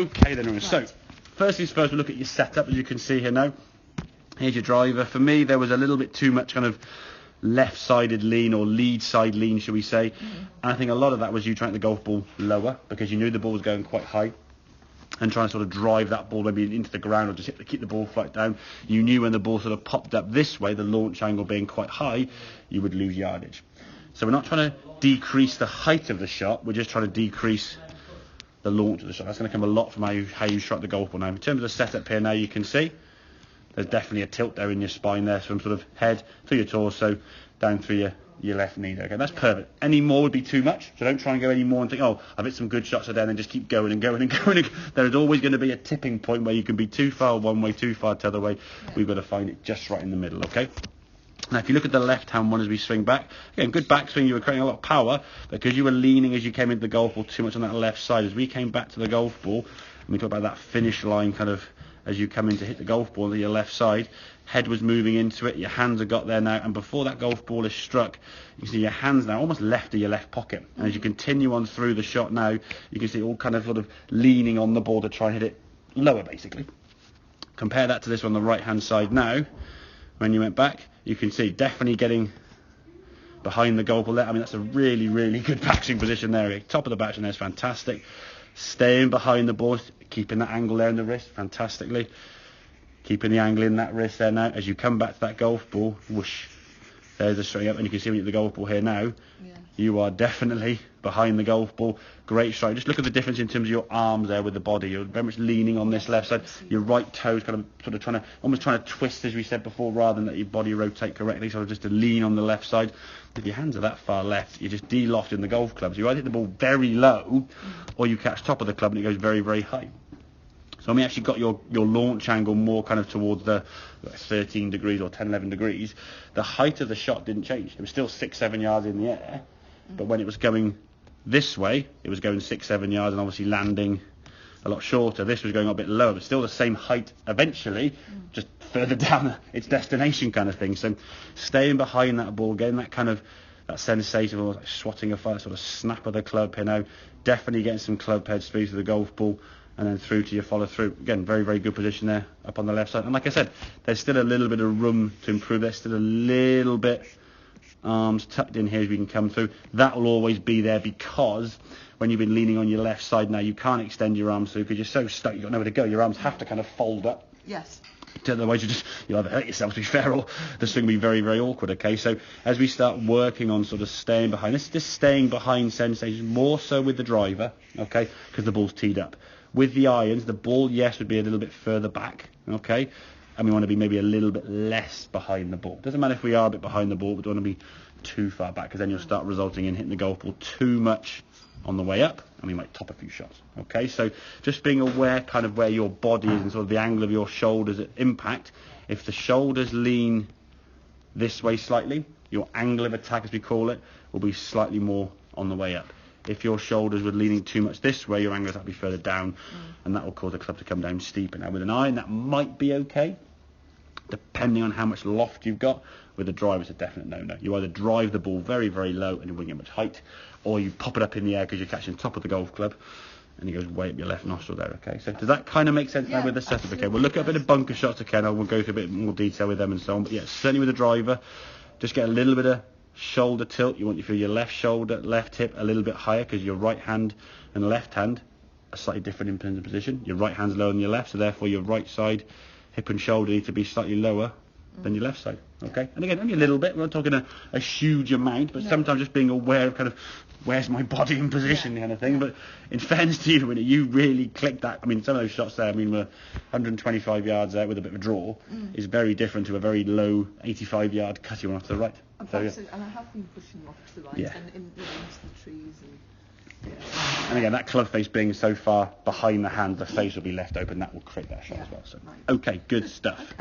Okay then, so first things first, we'll look at your setup. As you can see here now, here's your driver. For me, there was a little bit too much kind of left-sided lean, or lead side lean, shall we say. And I think a lot of that was you trying to the golf ball lower, because you knew the ball was going quite high, and trying to sort of drive that ball maybe into the ground, or just keep the ball flat down. You knew when the ball sort of popped up this way, the launch angle being quite high, you would lose yardage. So we're not trying to decrease the height of the shot, we're just trying to decrease the launch of the shot. That's going to come a lot from how you strike the golf ball now. In terms of the setup here now, you can see there's definitely a tilt there in your spine there, from sort of head through your torso down through your left knee there. Okay, that's perfect. Any more would be too much, so don't try and go any more and think, oh, I've hit some good shots today, and then just keep going and going and going. There is always going to be a tipping point where you can be too far one way, too far the other way. We've got to find it just right in the middle, okay? Now, if you look at the left-hand one as we swing back, again, good backswing, you were creating a lot of power, because you were leaning as you came into the golf ball too much on that left side. As we came back to the golf ball, and we talk about that finish line kind of as you come in to hit the golf ball on your left side, head was moving into it, your hands have got there now, and before that golf ball is struck, you can see your hands now almost left of your left pocket. And as you continue on through the shot now, you can see all kind of sort of leaning on the ball to try and hit it lower, basically. Compare that to this on the right-hand side now. When you went back, you can see definitely getting behind the golf ball there. I mean, that's a really, really good backswing position there. Top of the backswing there is fantastic. Staying behind the ball, keeping that angle there in the wrist, fantastically. Keeping the angle in that wrist there now. As you come back to that golf ball, whoosh, there's a straight up, and you can see when you hit the golf ball here now, you are definitely behind the golf ball. Great strike. Just look at the difference in terms of your arms there with the body. You're very much leaning on this left side. Your right toes kind of sort of almost trying to twist, as we said before, rather than let your body rotate correctly. Sort of just to lean on the left side. If your hands are that far left, you're just de-lofting the golf club. So you either hit the ball very low, or you catch top of the club and it goes very, very high. So when we actually got your launch angle more kind of towards the 13 degrees or 10, 11 degrees, the height of the shot didn't change. It was still 6-7 yards in the air, but when it was going this way, it was going 6-7 yards and obviously landing a lot shorter. This was going a bit lower, but still the same height eventually, just further down its destination kind of thing. So staying behind that ball, getting that kind of that sensation of like swatting a fire, sort of snap of the club here now, definitely getting some club head speed to the golf ball, and then through to your follow through. Again, very, very good position there up on the left side. And like I said, there's still a little bit of room to improve. There's still a little bit arms tucked in here as we can come through. That will always be there, because when you've been leaning on your left side now, you can't extend your arms through because you're so stuck, you've got nowhere to go. Your arms have to kind of fold up. Yes. Otherwise you'll either hurt yourself, to be fair, or the swing will be very, very awkward. Okay, so as we start working on sort of staying behind, this is just staying behind sensation, more so with the driver, okay, because the ball's teed up. With the irons, the ball, yes, would be a little bit further back, okay, and we want to be maybe a little bit less behind the ball. Doesn't matter if we are a bit behind the ball, but don't want to be too far back, because then you'll start resulting in hitting the golf ball too much on the way up, and we might top a few shots. Okay, so just being aware kind of where your body is and sort of the angle of your shoulders at impact. If the shoulders lean this way slightly, your angle of attack, as we call it, will be slightly more on the way up. If your shoulders were leaning too much this way, your angle will be further down, and that will cause the club to come down steeper. Now with an iron, that might be okay, depending on how much loft you've got. With a driver, it's a definite no-no. You either drive the ball very, very low and you won't get much height, or you pop it up in the air because you're catching top of the golf club, and it goes way up your left nostril there. Okay, so does that kind of make sense now with the setup? Okay, we'll look at a bit of bunker shots again, and we'll go through a bit more detail with them and so on. But yeah, certainly with the driver, just get a little bit of shoulder tilt. You want to feel your left shoulder, left hip a little bit higher, because your right hand and left hand are slightly different in terms of position. Your right hand's lower than your left, so therefore your right side hip and shoulder need to be slightly lower than your left side. Okay, and again, only a little bit. We're not talking a huge amount, but sometimes just being aware of kind of where's my body in position, kind of thing. But in fairness to you, when you really clicked that, I mean, some of those shots there, I mean, were 125 yards there with a bit of a draw, is very different to a very low 85-yard cutty one off to the right. And I have been pushing off to the right and into the trees. And again, that club face being so far behind the hand, the face will be left open. That will create that shot as well. So, okay, good stuff.